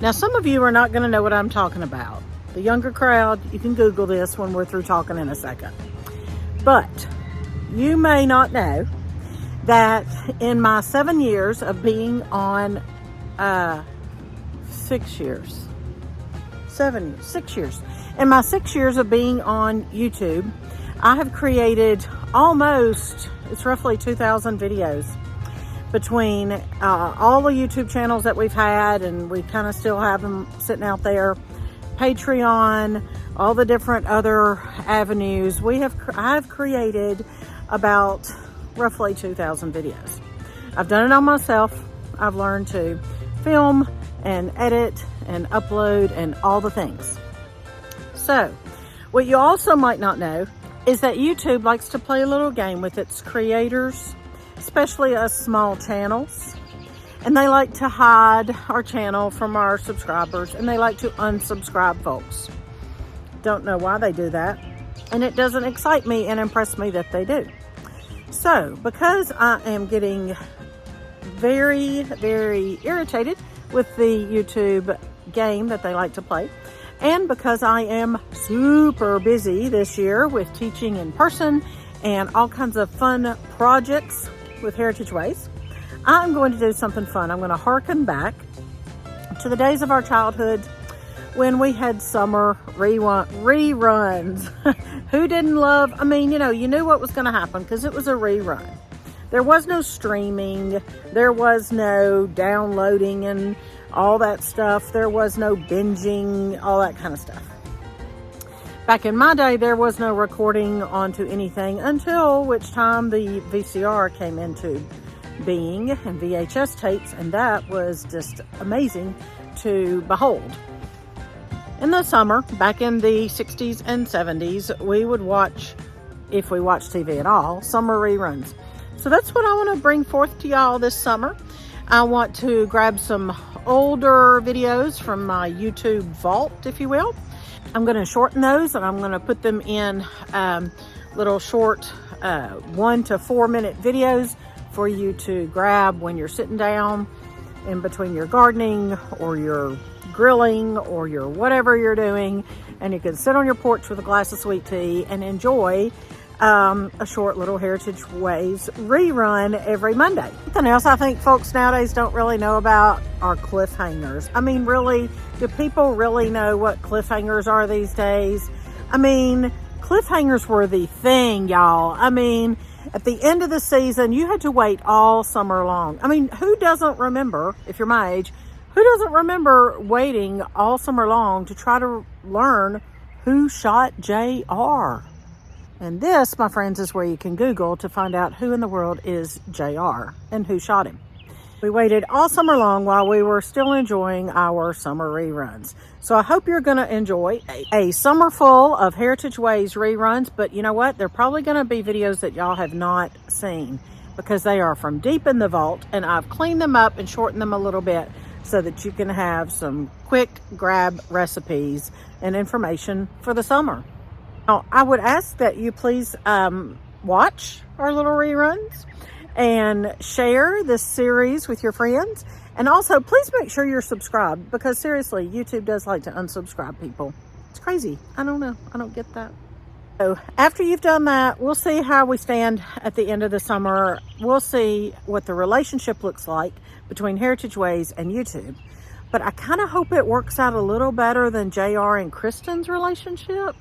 Now, some of you are not going to know what I'm talking about. The younger crowd, you can Google this when we're through talking in a second. But you may not know that in my 7 years of being on, 6 years. In my 6 years of being on YouTube, I have created almost, it's roughly 2,000 videos between all the YouTube channels that we've had, and we kind of still have them sitting out there, Patreon, all the different other avenues. I've created about roughly 2,000 videos. I've done it on myself. I've learned to film and edit and upload and all the things. So, what you also might not know is that YouTube likes to play a little game with its creators, especially us small channels. And they like to hide our channel from our subscribers, and they like to unsubscribe folks. Don't know why they do that. And it doesn't excite me and impress me that they do. So, because I am getting very, very irritated with the YouTube game that they like to play, and because I am super busy this year with teaching in person and all kinds of fun projects with Heritage Ways, I'm going to do something fun. I'm going to harken back to the days of our childhood when we had summer reruns. Who didn't love, I mean, you knew what was going to happen because it was a rerun. There was no streaming. There was no downloading and all that stuff. There was no binging, all that kind of stuff. Back in my day, there was no recording onto anything until which time the VCR came into being, and VHS tapes, and that was just amazing to behold. In the summer, back in the 60s and 70s, we would watch, if we watched TV at all, summer reruns. So that's what I want to bring forth to y'all this summer. I want to grab some older videos from my YouTube vault, if you will. I'm going to shorten those, and I'm going to put them in little short 1 to 4 minute videos for you to grab when you're sitting down in between your gardening or your grilling or your whatever you're doing, and you can sit on your porch with a glass of sweet tea and enjoy a short little Heritage Ways rerun every Monday. Something else I think folks nowadays don't really know about are cliffhangers. I mean, really, do people really know what cliffhangers are these days? I mean, cliffhangers were the thing, y'all. I mean, at the end of the season, you had to wait all summer long. I mean, who doesn't remember, if you're my age, who doesn't remember waiting all summer long to try to learn who shot JR? And this, my friends, is where you can Google to find out who in the world is JR and who shot him. We waited all summer long while we were still enjoying our summer reruns. So I hope you're going to enjoy a summer full of Heritage Ways reruns. But you know what? They're probably going to be videos that y'all have not seen because they are from deep in the vault. And I've cleaned them up and shortened them a little bit so that you can have some quick grab recipes and information for the summer. Now, I would ask that you please watch our little reruns and share this series with your friends. And also, please make sure you're subscribed because seriously, YouTube does like to unsubscribe people. It's crazy. I don't know. I don't get that. So after you've done that, we'll see how we stand at the end of the summer. We'll see what the relationship looks like between Heritage Ways and YouTube. But I kind of hope it works out a little better than JR and Kristen's relationship.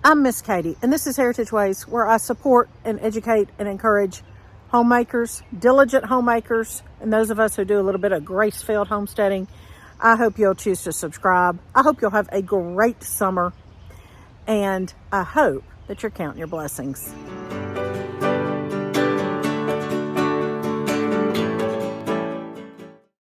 I'm Miss Katie, and this is Heritage Ways, where I support and educate and encourage homemakers, diligent homemakers, and those of us who do a little bit of grace-filled homesteading. I hope you'll choose to subscribe. I hope you'll have a great summer, and I hope that you're counting your blessings.